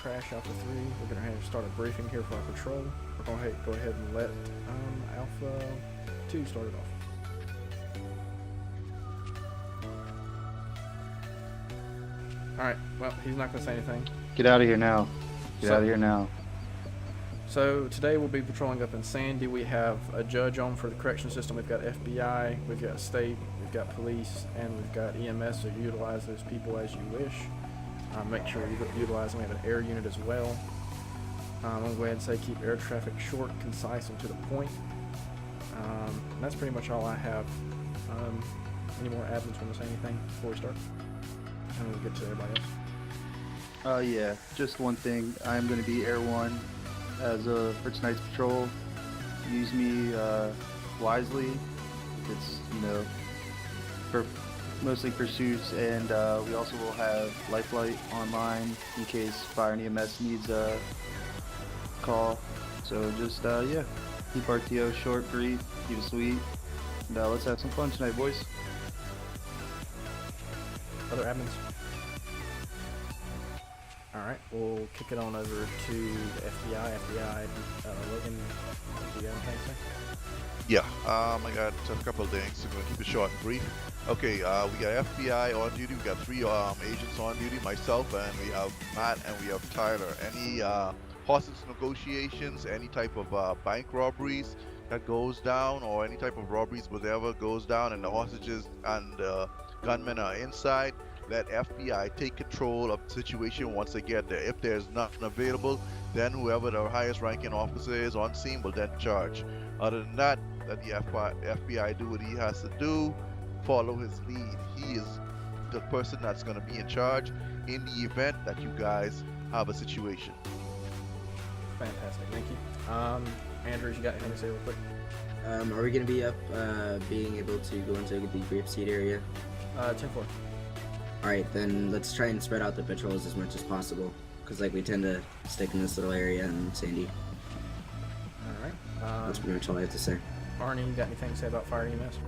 crash Alpha 3. We're going to start a briefing here for our patrol. We're going to go ahead and let Alpha 2 start it off. Alright, well, he's not going to say anything. Get out of here now. Get out of here now. So today we'll be patrolling up in Sandy. We have a judge on for the correction system. We've got FBI, we've got state, we've got police, and we've got EMS, so utilize those people as you wish. Make sure you utilize them. We have an air unit as well. I'm going to go ahead and say keep air traffic short, concise, and to the point. That's pretty much all I have. Any more admins want to say anything before we start? And we'll get to everybody else. Yeah, just one thing. I'm going to be Air 1 as for tonight's patrol. Use me wisely. It's, you know, for mostly pursuits, and we also will have Lifelight online in case fire and EMS needs a call. So just, yeah, keep RTO short, brief, keep it sweet, and let's have some fun tonight, boys. Other admins? Alright, we'll kick it on over to the FBI. Logan, do you have anything to say? Yeah, I got a couple of things. I'm going to keep it short and brief. Okay, we got FBI on duty. We got 3 agents on duty, myself, and we have Matt, and we have Tyler. Any hostage negotiations, any type of bank robberies that goes down, or any type of robberies, whatever goes down, and the hostages and the gunmen are inside, let FBI take control of the situation once they get there. If there's nothing available, then whoever the highest ranking officer is on scene will then charge. Other than that, let the FBI do what he has to do, follow his lead. He is the person that's going to be in charge in the event that you guys have a situation. Fantastic, thank you. Andrews, you got anything to say real quick? Are we going to be up being able to go into the debrief seat area? 10-4. Alright, then let's try and spread out the patrols as much as possible, because like we tend to stick in this little area in Sandy. Alright. That's pretty much all I have to say. Barney, you got anything to say about fire EMS?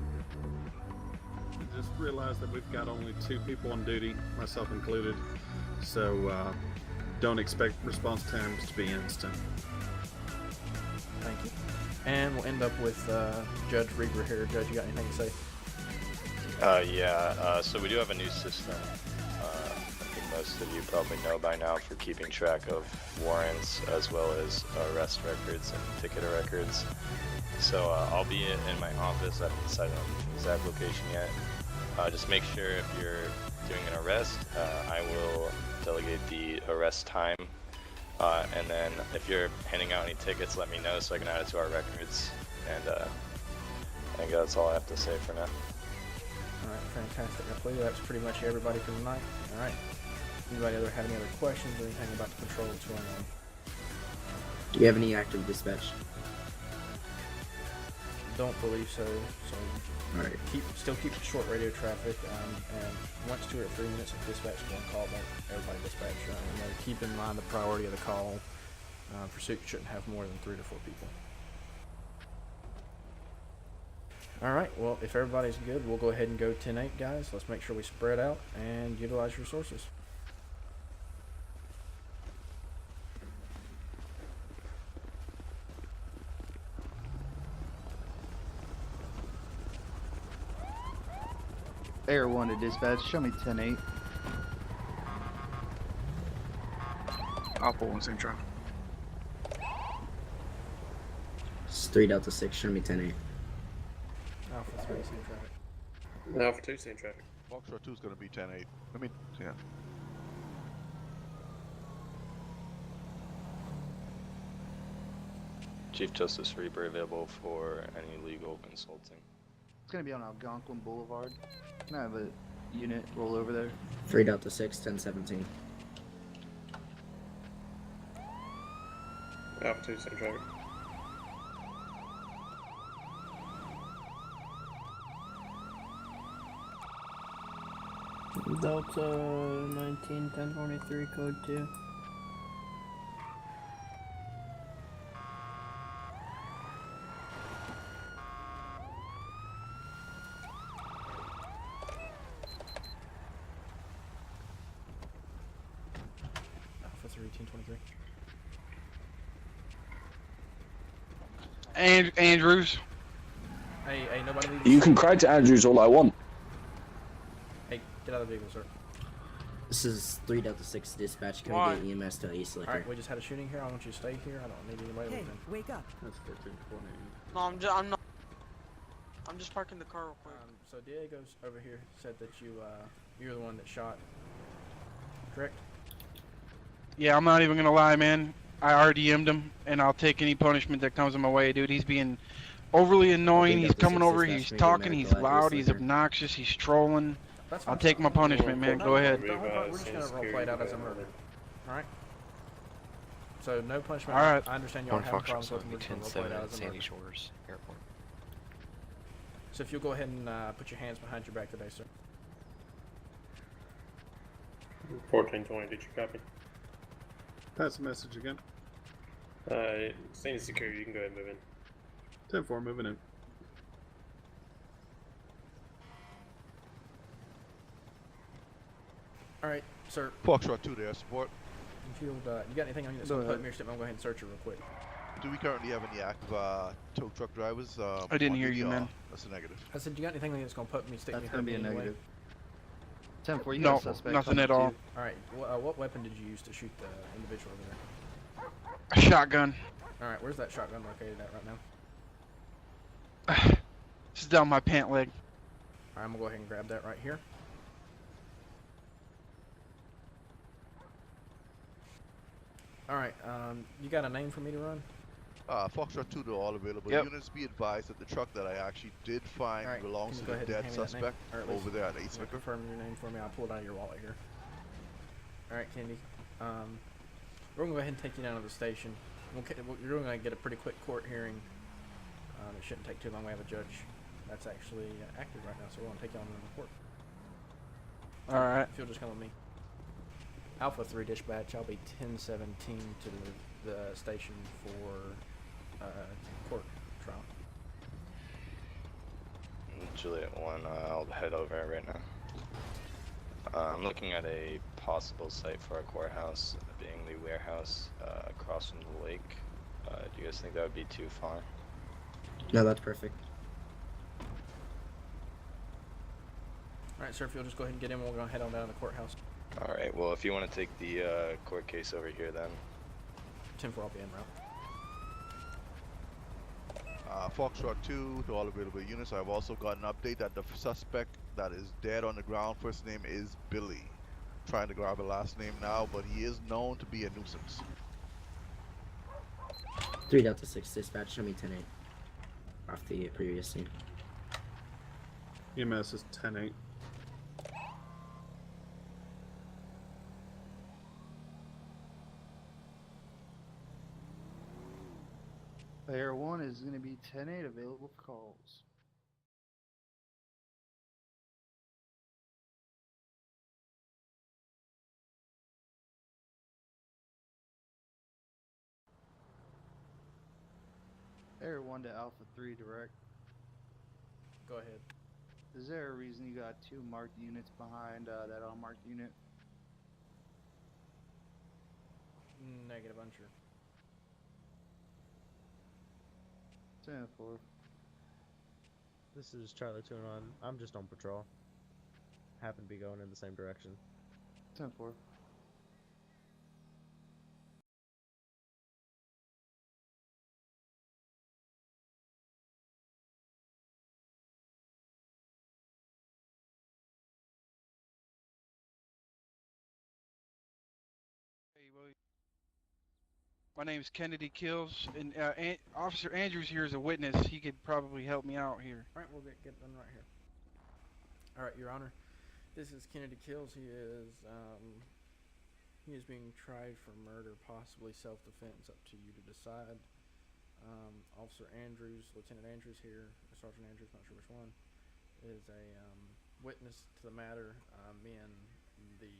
Just realized that we've got only 2 people on duty, myself included, so don't expect response times to be instant. Thank you. And we'll end up with Judge Rieger here. Judge, you got anything to say? So we do have a new system. I think most of you probably know by now for keeping track of warrants as well as arrest records and ticket records. So I'll be in my office. I haven't decided on the exact location yet. Just make sure if you're doing an arrest, I will delegate the arrest time. And then if you're handing out any tickets, let me know so I can add it to our records. And I think that's all I have to say for now. Alright, fantastic. I believe that's pretty much everybody for tonight. Alright. Anybody other have any other questions or anything about the patrol that's going on? Do you have any active dispatch? Don't believe so. So Alright. Still keep the short radio traffic, and once 2 or 3 minutes of dispatch is on call, don't everybody dispatch. Keep in mind the priority of the call. Pursuit shouldn't have more than 3 to 4 people. Alright, well, if everybody's good, we'll go ahead and go 10-8, guys. Let's make sure we spread out and utilize resources. Air 1 to dispatch, show me 10-8. Alpha 1, same track. It's 3 Delta 6, show me 10-8. Alpha 3, same traffic. Alpha 2, same traffic. Foxtrot 2 is going to be 10-8. I mean, yeah. Chief Justice Reaper available for any legal consulting. It's going to be on Algonquin Boulevard. Can I have a unit roll over there? 3 Delta 6, 1017. Alpha 2, same traffic. Delta 19 1043 code 2. Alpha 3, 1023. And Andrews. Hey, nobody leave. You can cry to Andrews all I want. Hey, get out of the vehicle, sir. This is 3 Delta 6 dispatch. Can Why? we get EMS to East Liquor? Alright, we just had a shooting here. I want you to stay here. I don't need anybody Hey, leaving. wake up. That's 1420. No, I'm just parking the car real quick. So Diego's over here said that you're the one that shot. Correct? Yeah, I'm not even gonna lie, man. I RDM'd him, and I'll take any punishment that comes in my way, dude. He's being overly annoying. He's coming over. He's talking. He's loud. He's obnoxious. He's trolling. That's I'll fine. take my punishment, man. Go ahead. We're just gonna role play it out as a murder. Alright? So no punishment. All right. I understand y'all having problems with him. We're just gonna role play it out as a murder. Shores Airport. So if you'll go ahead and put your hands behind your back today, sir. 1420, did you copy? Pass the message again. Sandy security, you can go ahead and move in. 10-4, moving in. Alright, sir. Foxtrot 2 there, support. If you got anything on you that's Go gonna put ahead. in your statement, I'll go ahead and search it real quick. Do we currently have any active tow truck drivers? I didn't on hear duty, you, or man. That's a negative. I said, you got anything that's gonna put me stick That's me gonna be a anyway? negative. 10-4, you No, got a suspect nothing coming at all. too. Alright, what weapon did you use to shoot the individual over there? A shotgun. Alright, where's that shotgun located at right now? This is down my pant leg. Alright, I'm gonna go ahead and grab that right here. Alright, you got a name for me to run? Foxtrot 2 to all available Yep. units. Be advised that the truck that I actually did find Alright, belongs can to you go the ahead and dead hand me that name? suspect Or at least over there at you 8th wanna Vicar. confirm your name for me. I'll pull it out of your wallet here. Alright, Candy. We're gonna go ahead and take you down to the station. You're gonna get a pretty quick court hearing. It shouldn't take too long. We have a judge that's actually active right now, so we're gonna take you on to the court. Alright. If you'll just come with me. Alpha 3 dispatch, I'll be 1017 to the station for court trial. Juliet 1, I'll head over right now. I'm looking at a possible site for a courthouse, being the warehouse across from the lake. Do you guys think that would be too far? No, that's perfect. Alright, sir, if you'll just go ahead and get in, we're gonna head on down to the courthouse. Alright, well if you want to take the court case over here then. 10-4, I'll be en route. Foxtrot 2 to all available units. I've also got an update that the suspect that is dead on the ground, first name is Billy. Trying to grab a last name now, but he is known to be a nuisance. 3 Delta 6 dispatch, show me 10-8. Off the previous scene. EMS is 10-8. Player 1 is going to be 10-8 available for calls. Player 1 to Alpha 3 direct. Go ahead. Is there a reason you got 2 marked units behind that unmarked unit? Negative, unsure. 10-4. This is Charlie 2 on. I'm just on patrol. Happen to be going in the same direction. 10-4. My name's Kennedy Kills, and Officer Andrews here is a witness. He could probably help me out here. Alright, we'll get done right here. Alright, Your Honor. This is Kennedy Kills. He is being tried for murder, possibly self-defense. Up to you to decide. Officer Andrews, Lieutenant Andrews here, Sergeant Andrews, not sure which one, is a witness to the matter. Me and the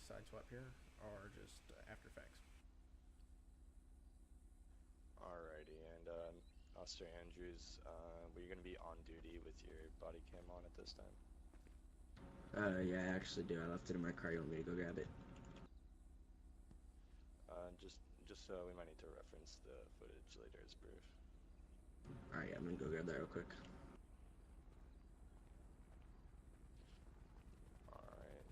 side swap here are just after facts. Alrighty, and Officer Andrews, were you going to be on duty with your body cam on at this time? Yeah, I actually do. I left it in my car. You want me to go grab it? just we might need to reference the footage later as proof. Alright, I'm gonna go grab that real quick. Alright.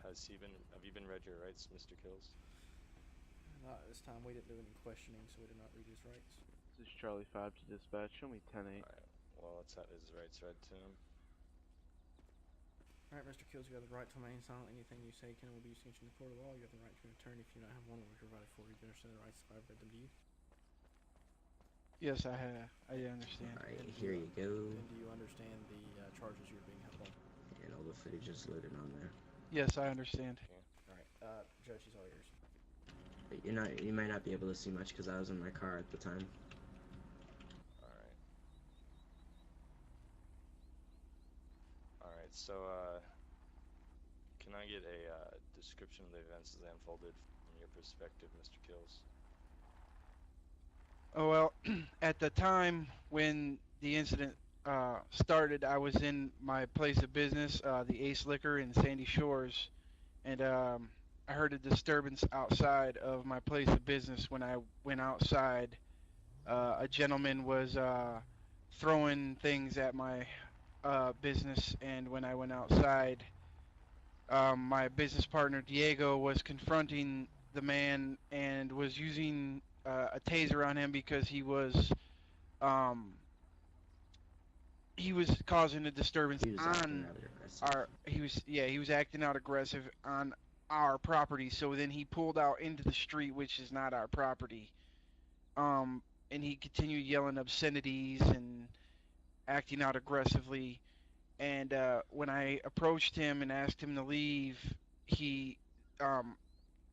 Have you been read your rights, Mr. Kills? Not at this time. We didn't do any questioning, so we did not read his rights. This is Charlie 5 to dispatch. Show me 10-8. Alright, well, let's have his rights read to him. Alright, Mr. Kills, you have the right to remain silent. Anything you say can will be used against you in the court of law. You have the right to an attorney. If you do not have one, we'll provide it for you. Do you understand the rights if I've read them to you? Yes, I have. I understand. Alright, here you go. And do you understand the charges you're being held on? And all the footage is loaded on there. Yes, I understand. Okay. Alright, Judge, he's all yours. But you might not be able to see much because I was in my car at the time. Alright. Alright, so, can I get a description of the events as they unfolded from your perspective, Mr. Kills? Oh, well, at the time when the incident started, I was in my place of business, the Ace Liquor in Sandy Shores, and I heard a disturbance outside of my place of business. When I went outside, a gentleman was throwing things at my business, and when I went outside, my business partner Diego was confronting the man and was using a taser on him because he was causing a disturbance on our. He was acting out aggressive on our property. So then he pulled out into the street, which is not our property. And he continued yelling obscenities and acting out aggressively. And when I approached him and asked him to leave,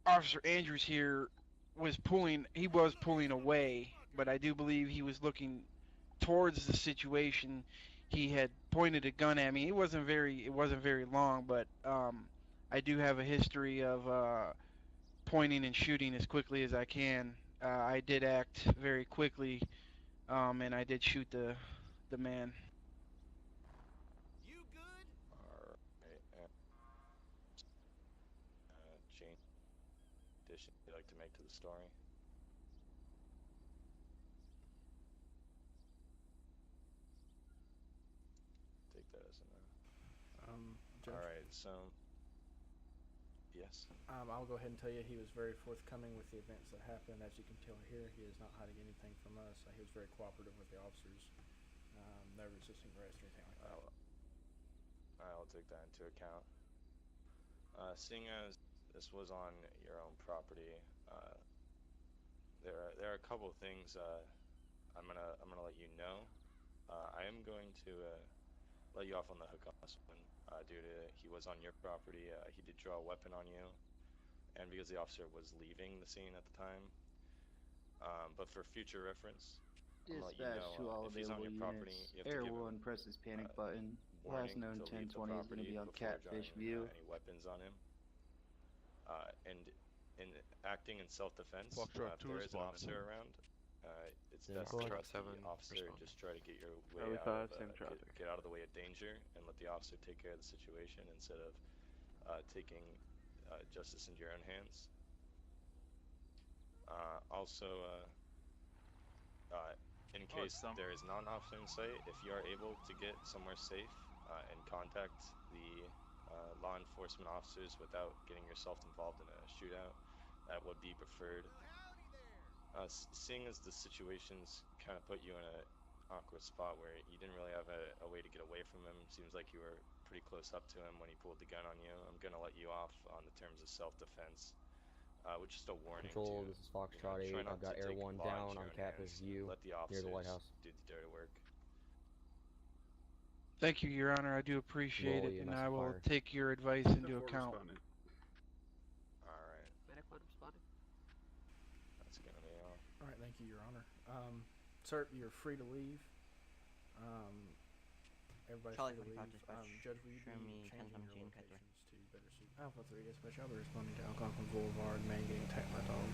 Officer Andrews here was pulling away, but I do believe he was looking towards the situation. He had pointed a gun at me. It wasn't very long, but I do have a history of pointing and shooting as quickly as I can. I did act very quickly, and I did shoot the man. Alright, Jane, addition you'd like to make to the story? Take that as a no. Judge? Alright, so... Yes? I'll go ahead and tell you he was very forthcoming with the events that happened. As you can tell here, he is not hiding anything from us. He was very cooperative with the officers. No resisting arrest or anything like that. I'll take that into account. Seeing as this was on your own property, there are a couple of things I'm gonna let you know. I am going to let you off on the hook on this one. Due to he was on your property, he did draw a weapon on you, and because the officer was leaving the scene at the time. But for future reference, I'm gonna let you Dispatch to know all if he's on available your property, units. you have to Air give him 1 presses panic button. warning Last known to leave the 1020 is going to property be on before Catfish drawing, View. any weapons on him. And in acting in self-defense, Block truck if two there is an responding. officer around, it's Yeah, best block to truck let seven the officer responding. just try to get your way Charlie out 5, of, same traffic. get out of the way of danger, and let the officer take care of the situation instead of taking justice into your own hands. Also, in case there is not an officer in sight, if you are able to get somewhere safe and contact the law enforcement officers without getting yourself involved in a shootout, that would be preferred. Seeing as the situations kind of put you in an awkward spot where you didn't really have a way to get away from him, seems like you were pretty close up to him when he pulled the gun on you, I'm going to let you off on the terms of self-defense. With just a warning Control, to, this is Foxtrot 8. try not I've got to Air take 1 law down into on your own Catfish hands. View Let the near officers the White House. do the dirty work. Thank you, Your Honor. I do appreciate Roll it, and EMS I will fire. take your advice into 10-4 account. responding. Alright, Medic one responding. that's going to be all. All right, thank you, Your Honor. Sir, you're free to leave. Everybody's Charlie free to 25 leave. dispatch. Judge, will you Show me be 10 changing your Gene Catcher. locations to better suit? Alpha 3 dispatch. I'll be responding to Algonquin Boulevard, man getting attacked by a dog.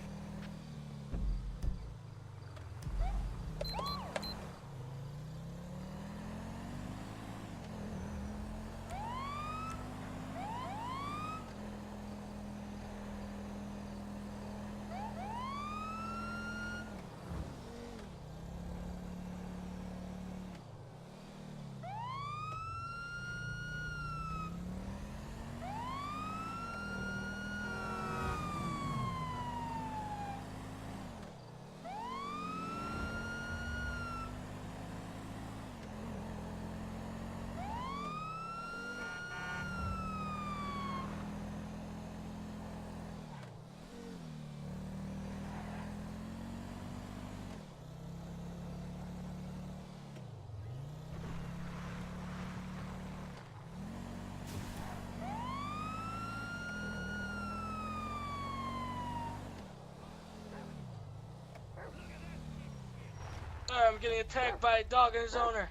getting attacked by a dog and his owner.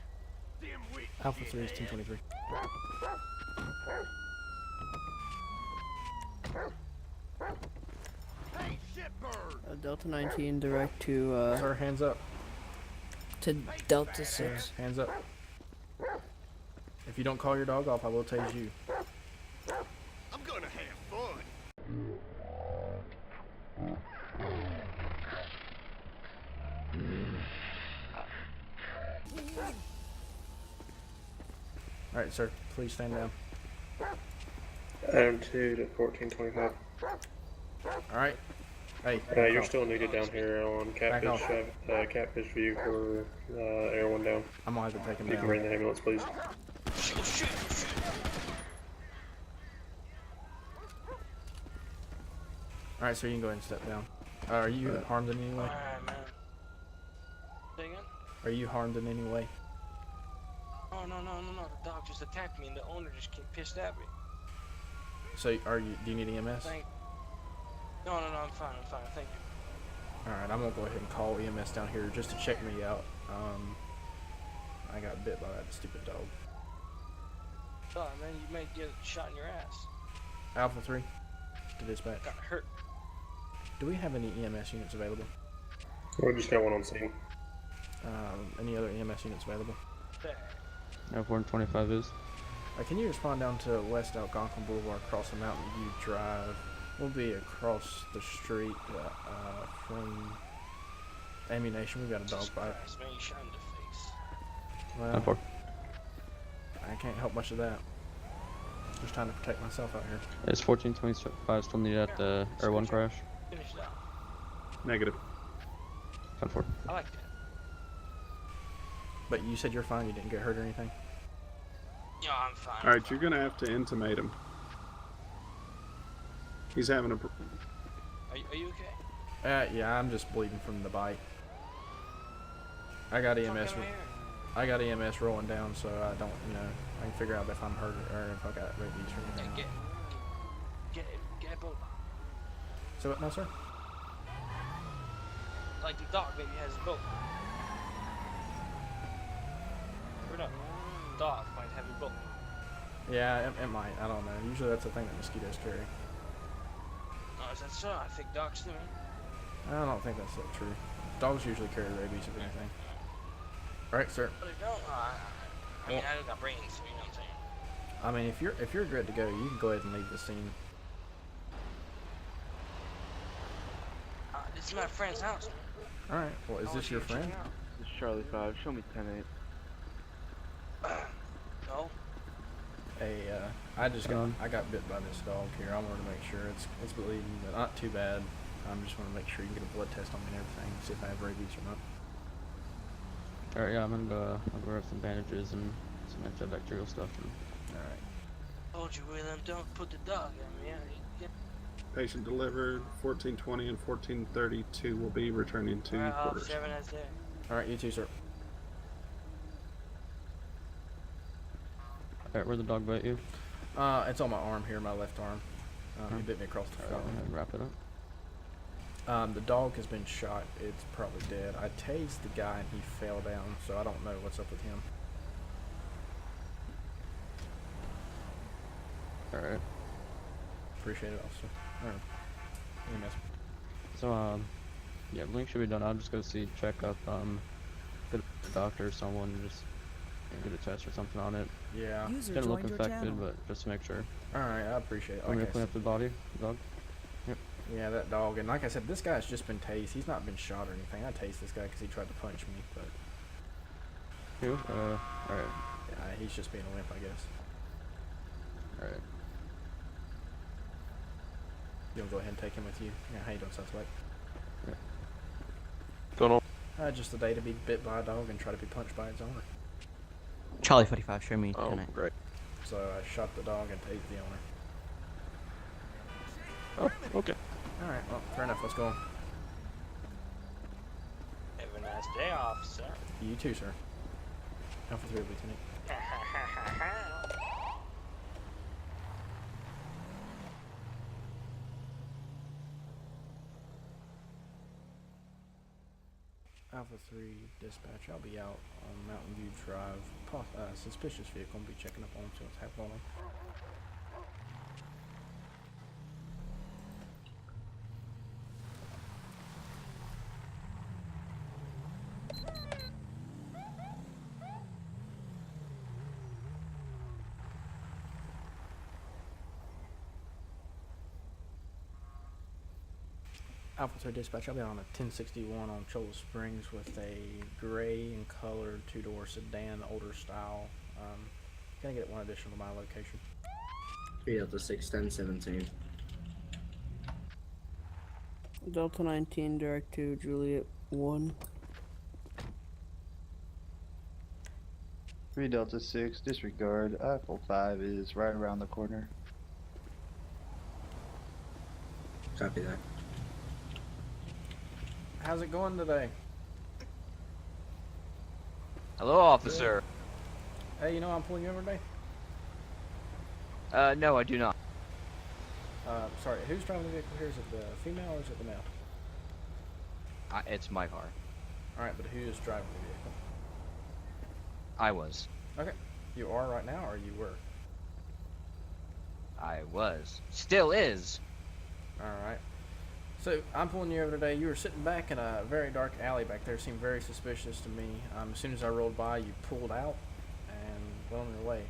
Alpha 3 is 1023. Delta 19, direct to, Sir, hands up. to Delta 6. Hands up. If you don't call your dog off, I will tase you. I'm gonna have fun. Alright, sir. Please stand down. Item 2 to 1425. Alright. Hey. You're still needed down here on Catfish View for Air 1 down. I'm gonna have to take him You down. can bring the ambulance, please. Alright, so you can go ahead and step down. Are you harmed in any way? Alright, man. Say again? Are you harmed in any way? Oh, no. The dog just attacked me and the owner just came pissed at me. So, do you need EMS? No, I'm fine. Thank you. Alright, I'm gonna go ahead and call EMS down here just to check me out. I got bit by that stupid dog. Sorry, man. You may get shot in your ass. Alpha 3 to dispatch. Got hurt. Do we have any EMS units available? We just got one on scene. Any other EMS units available? There. F125 is. Can you respond down to West Algonquin Boulevard, across the Mountain View Drive? We'll be across the street from ammunition. We've got a dog fight. Man, you shot in the face. Well, I can't help much of that. Just trying to protect myself out here. Is 1425 still needed at the Air 1 crash? Finish that. Negative. 10-4. I like that. But you said you're fine. You didn't get hurt or anything. Yeah, I'm fine. All right, you're gonna have to intimate him. He's having a. Are you okay? Yeah, I'm just bleeding from the bite. I got EMS. I got EMS rolling down, so I don't, I can figure out if I'm hurt or if I got rabies or anything. Get a bullet. So what now, sir? Like the dog maybe has a bullet. Or no, dog might have a bullet. Yeah, it might. I don't know. Usually that's the thing that mosquitoes carry. Oh, is that so? I think dogs do, man. I don't think that's so true. Dogs usually carry rabies, if anything. Right, sir. But they don't. I mean, I don't got brains, so you know what I'm saying. I mean, if you're good to go, you can go ahead and leave the scene. This is my friend's house. All right. Well, is this your friend? This is Charlie 5. Show me 10-8. No. Hey, I got bit by this dog here. I wanted to make sure it's bleeding, but not too bad. I'm just want to make sure you can get a blood test on me and everything, see if I have rabies or not. Alright, yeah, I'm gonna go grab some bandages and some antibacterial stuff. Alright. Told you, William, don't put the dog on me. Yeah. Patient delivered. 1420 and 1432 will be returning to quarters. Alright, you too, sir. Alright, where'd the dog bite you? It's on my arm here, my left arm. He bit me across the front. Wrap it up. The dog has been shot. It's probably dead. I tased the guy and he fell down, so I don't know what's up with him. Alright. Appreciate it, officer. Alright. EMS. So, yeah, Blink should be done. I'll just go check up, get a doctor or someone, just get a test or something on it. Yeah. Didn't look infected, but just to make sure. Alright, I appreciate it. I'm gonna clean up the body, the dog. Yep. Yeah, that dog. And like I said, this guy's just been tased. He's not been shot or anything. I tased this guy because he tried to punch me, but... Who? Alright. Yeah, he's just being a wimp, I guess. Alright. You wanna go ahead and take him with you? Yeah, how you doing, suspect? Yeah. Going on? Just the day to be bit by a dog and try to be punched by its owner. Charlie 45, show me. Oh, great. So I shot the dog and tased the owner. Oh, okay. Alright, well, fair enough. Let's go on. Have a nice day, officer. You too, sir. Alpha 3, Lieutenant. Alpha 3 dispatch, I'll be out on Mountain View Drive. Suspicious vehicle, I'll be checking up on see what's happening. Alpha 3 dispatch, I'll be on a 1061 on Cholla Springs with a gray and colored two-door sedan, older style. Can I get one additional to my location? 3 Delta 6, 1017. Delta 19, direct to Juliet 1. 3 Delta 6, disregard. Eiffel 5 is right around the corner. Copy that. How's it going today? Hello, officer. Hey, you know I'm pulling you over today? No, I do not. Sorry, who's driving the vehicle here? Is it the female or is it the male? It's my car. Alright, but who is driving the vehicle? I was. Okay. You are right now, or you were? I was. Still is. Alright. So, I'm pulling you over today. You were sitting back in a very dark alley back there. Seemed very suspicious to me. As soon as I rolled by, you pulled out and went on your way.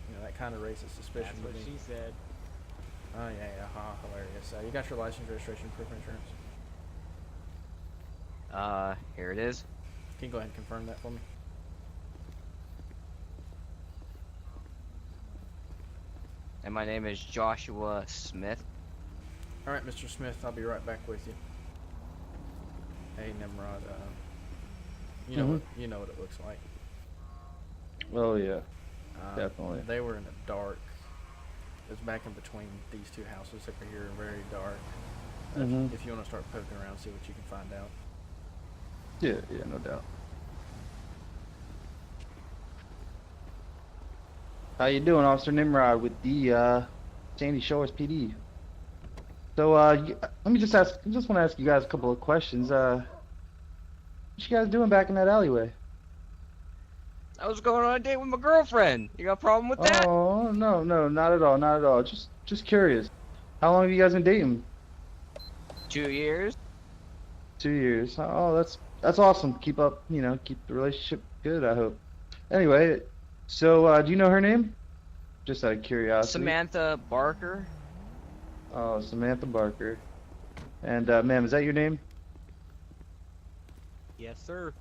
You know, that kind of raises suspicion. That's what she said. Oh, yeah, hilarious. You got your license, registration, proof of insurance? Here it is. Can you go ahead and confirm that for me? And my name is Joshua Smith. Alright, Mr. Smith, I'll be right back with you. Hey, Nimrod, you know you know what it looks like. Oh yeah, definitely. They were in the dark. It was back in between these two houses over here, very dark. If you want to start poking around, see what you can find out. Yeah, no doubt. How you doing, Officer Nimrod with the Sandy Shores PD? So let me just ask. I just want to ask you guys a couple of questions. What you guys doing back in that alleyway? I was going on a date with my girlfriend. You got a problem with that? Oh no, not at all, not at all. Just curious. How long have you guys been dating? 2 years. 2 years. Oh, that's awesome. Keep up, keep the relationship good. I hope. Anyway, so do you know her name? Just out of curiosity. Samantha Barker. Oh, Samantha Barker. And ma'am, is that your name? Yes, sir.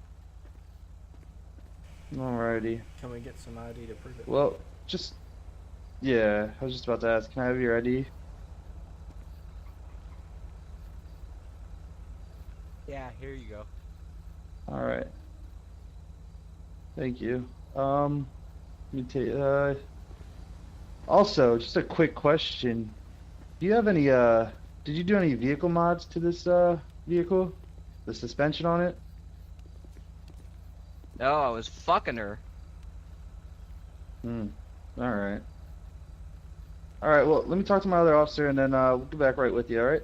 Alrighty. Can we get some ID to prove it? Well, yeah, I was just about to ask. Can I have your ID? Yeah, here you go. Alright. Thank you. Let me take, also, just a quick question. Do you have any, did you do any vehicle mods to this, vehicle? The suspension on it? No, I was fucking her. Alright. Alright, well, let me talk to my other officer and then, we'll get back right with you, alright?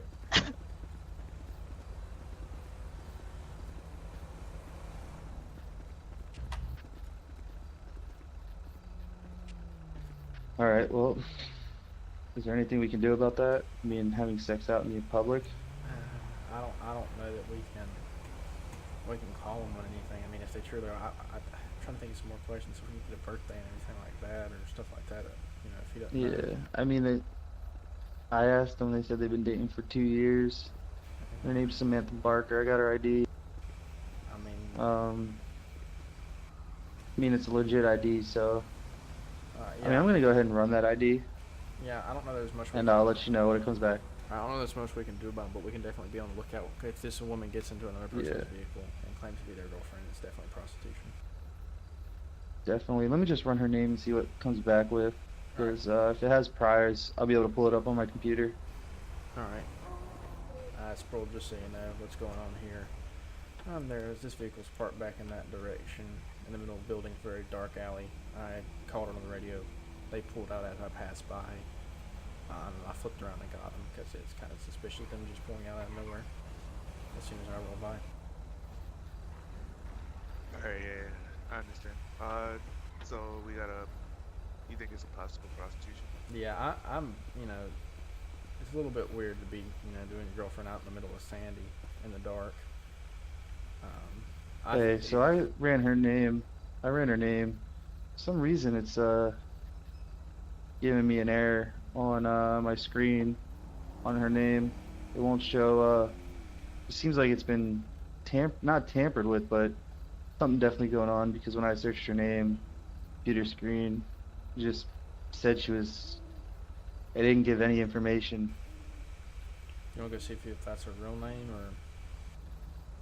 Alright, well, is there anything we can do about that? I mean, having sex out in the public? I don't know that we can call them on anything. I mean, if they truly are, I'm trying to think of some more questions. If we can get a birthday and anything like that, or stuff like that. If he doesn't. Yeah, I mean, I asked them. They said they've been dating for 2 years. Her name's Samantha Barker. I got her ID. I mean, it's a legit ID, so. Yeah. I mean, I'm gonna go ahead and run that ID. Yeah, I don't know there's much. And I'll let you know when it comes back. I don't know there's much we can do about it, but we can definitely be on the lookout. If this woman gets into another person's vehicle and claims to be their girlfriend, it's definitely prostitution. Definitely. Let me just run her name and see what it comes back with. Because if it has priors, I'll be able to pull it up on my computer. Alright. Sproul, just so you know what's going on here. This vehicle's parked back in that direction, in the middle of the building, very dark alley. I called it on the radio. They pulled out as I passed by. I flipped around and got them because it's kind of suspicious them just pulling out of nowhere as soon as I roll by. Alright, yeah, I understand. So we gotta. You think it's a possible prostitution? Yeah, I'm, it's a little bit weird to be, doing your girlfriend out in the middle of Sandy in the dark. Hey, so I ran her name. For some reason, it's giving me an error on my screen on her name. It won't show. It seems like it's been not tampered with, but something definitely going on because when I searched her name, computer screen, it just said she was. It didn't give any information. You want to go see if that's her real name or?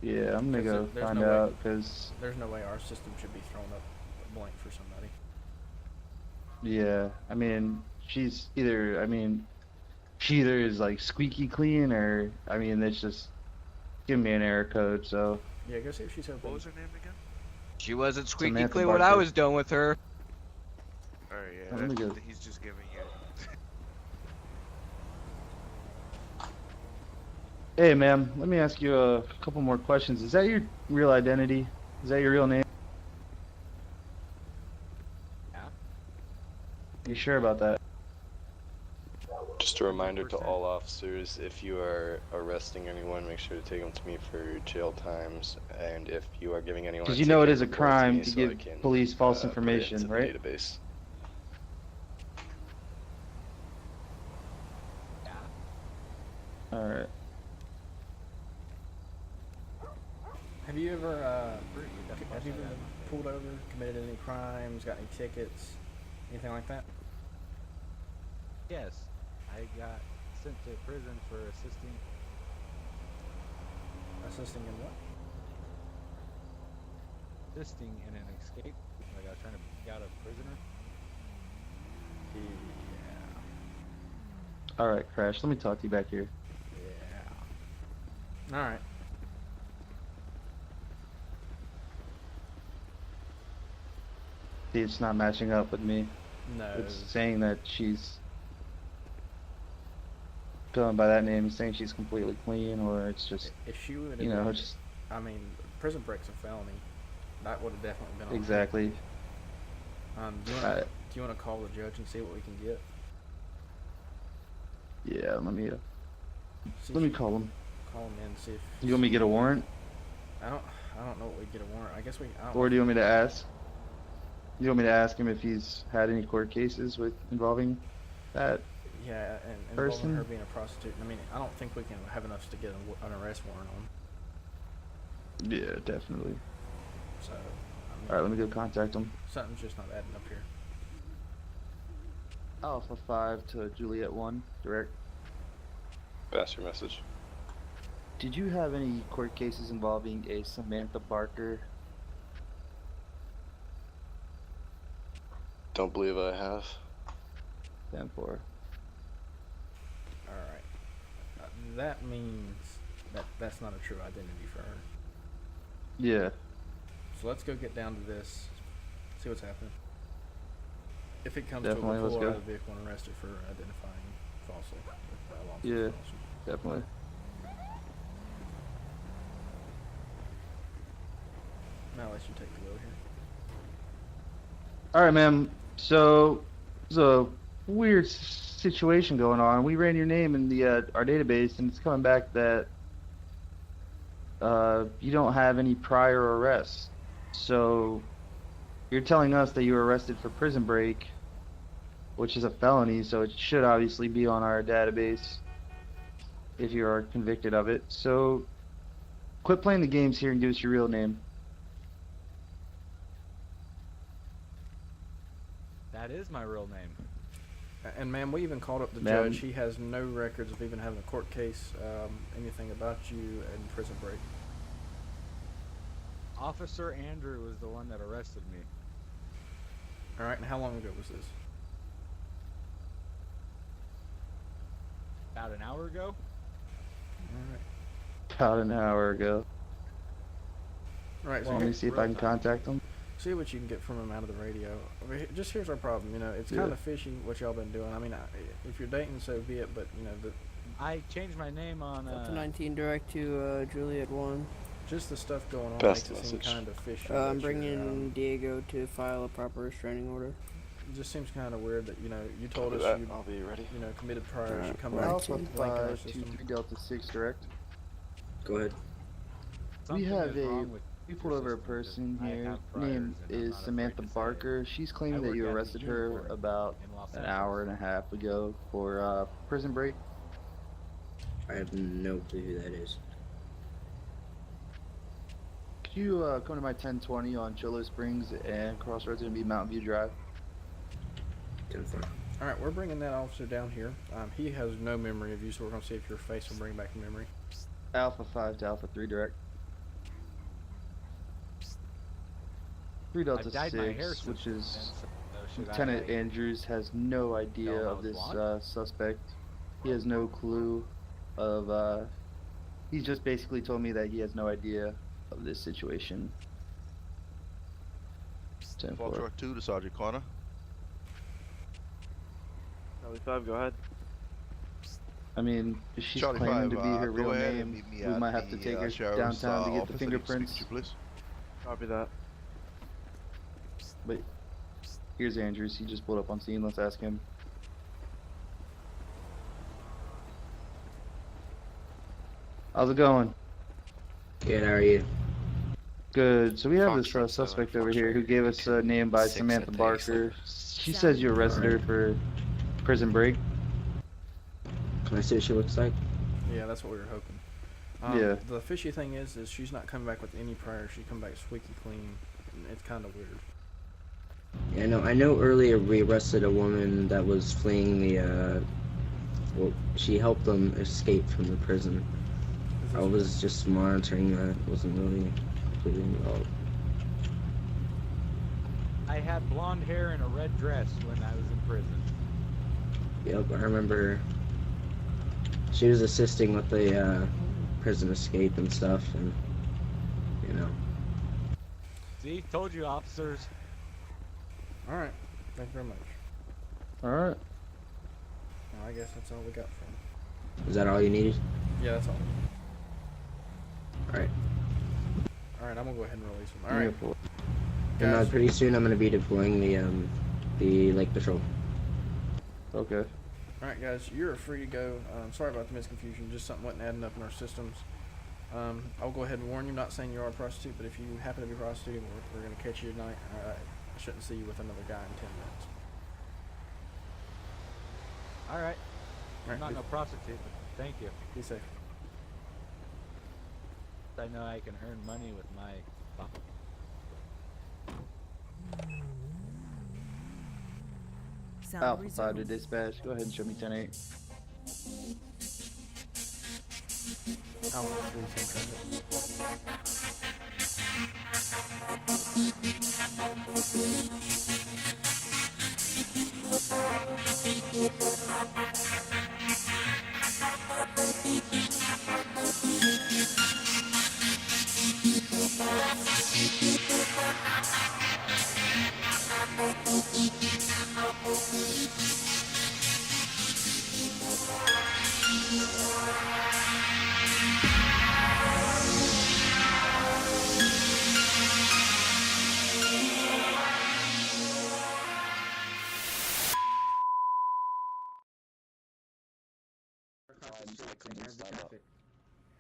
Yeah, I'm gonna go find out because there's no way our system should be throwing up blank for somebody. Yeah, I mean, she either is like squeaky clean or, I mean, it's just giving me an error code, so. Yeah, go see if she's open. What was her name again? She wasn't squeaky Samantha clean when I Barker. was done with her. Alright, yeah, Oh, let me go. he's just giving you. Hey, ma'am, let me ask you a couple more questions. Is that your real identity? Is that your real name? Yeah. You sure about that? Just a reminder to all officers, if you are arresting anyone, make sure to take them to me for jail times, and if you are giving anyone Because you know it is a report crime me to so I give can, police false put it information, into the right? database. Alright. Have you ever been pulled over, committed any crimes, got any tickets, anything like that? Yes. I got sent to prison for assisting in what? Assisting in an escape. Like I was trying to get out a prisoner. Yeah. Alright, Crash, let me talk to you back here. Yeah. Alright. See, it's not matching up with me. No. It's saying that she's going by that name, saying she's completely clean, or it's just, If she would have you know, been, it's just I mean, prison break's a felony. That would have definitely been on exactly. Do you want to call the judge and see what we can get? Yeah, let me See let if me you- call him. Call him in and see if. You want me to get a warrant, I don't know what we get a warrant. I guess we. I don't or know. do you want me to ask? You want me to ask him if he's had any court cases involving that? Yeah, and involving person? her being a prostitute. I mean, I don't think we can have enough to get an arrest warrant on. Yeah, definitely. So. I mean, All right, let me go contact him. Something's just not adding up here. Alpha 5 to Juliet 1, direct. Pass your message. Did you have any court cases involving a Samantha Barker? Don't believe I have. 10-4. Alright. That means that's not a true identity for her. Yeah. So let's go get down to this, see what's happening. If it comes Definitely, to a let's pull go. out of the vehicle and arrested for identifying falsely. By law Yeah, enforcement officers. definitely. Now I'll let you take the wheel here. Alright, ma'am. So, there's a weird situation going on. We ran your name in the our database, and it's coming back that you don't have any prior arrests. So, you're telling us that you were arrested for prison break, which is a felony, so it should obviously be on our database if you are convicted of it. So, quit playing the games here and give us your real name. That is my real name. And ma'am, we even called up the Ma'am. judge. He has no records of even having a court case, anything about you in prison break. Officer Andrew was the one that arrested me. Alright, and how long ago was this? About an hour ago? Alright. About an hour ago. Alright, so Let me see if I can contact him. see what you can get from him out of the radio. I mean, just here's our problem. You know, it's Yeah. kind of fishy what y'all been doing. I mean, if you're dating, so be it. But you know, I changed my name on Up to 19 direct to Juliet 1. Just the stuff going on Pass makes the it seem message. kind of fishy. I'm bringing Diego to file a proper restraining order. It just seems kind of weird that, you know, you told Copy us that. you, I'll be ready. you know, committed priors. You Alright. come back Alpha blanking our system. 523 Delta 6 direct. Go ahead. We Something have is wrong with we your pulled over a system, 'cause person I here. have priors Name and I'm is not afraid Samantha to say it. Barker. She's claiming I that work you at the arrested her Unicorn about in Los an Angeles. hour and a half ago for prison break. I have no clue who that is. Could you come to my 1020 on Cholo Springs and Crossroads and be Mountain View Drive? All right, we're bringing that officer down here. He has no memory of you, so we're going to see if your face will bring back a memory. Alpha 5 to Alpha 3 direct. 3 Delta I've dyed my hair 6, since which is then, so should Lieutenant I, Andrews has no idea tell him I of was this blonde? suspect. He has no clue of he's just basically told me that he has no idea of this situation. 10-4. Foxtrot 2 to Sergeant Connor. Charlie 5, go ahead. I mean, if she's Charlie claiming 5, to be her go real ahead and name, meet me we at might have to the, take her sheriff's, downtown to get office. the I need to speak fingerprints. to you, please. Copy that. But here's Andrews. He just pulled up on scene. Let's ask him. How's it going? Good, how are you? Good. So we have this Foxtrot suspect 7, over here who Foxtrot, gave us a name by 6 Samantha at the Barker. East She says you arrested her for prison break. Can I see what she looks like? Yeah, that's what we were hoping. Yeah. The fishy thing is she's not coming back with any prior. She come back squeaky clean. It's kind of weird. Yeah, I know earlier we arrested a woman that was fleeing the, well, she helped them escape from the prison. I was just monitoring that, wasn't really completely involved. I had blonde hair and a red dress when I was in prison. Yep, I remember she was assisting with the prison escape and stuff, and, you know. See, told you, officers. All right, thank you very much. All right. Well, I guess that's all we got from him. Is that all you needed? Yeah, that's all. Alright. All right, I'm gonna go ahead and release him. All right, And guys. pretty soon I'm gonna be deploying the lake patrol. Okay. All right, guys, you're free to go. Sorry about the misconfusion. Just something wasn't adding up in our systems. I'll go ahead and warn you. Not saying you are a prostitute, but if you happen to be prostituting, we're gonna catch you tonight. I shouldn't see you with another guy in 10 minutes. Alright. All I'm not right, no prostitute, but thank you. be safe. I know I can earn money with my... Alpha 5 to dispatch. Go ahead and show me 10-8. Alpha 3, 10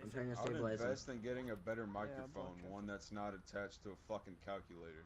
I'm trying to I would stabilize him. invest in getting a better microphone, one that's not attached to a fucking calculator.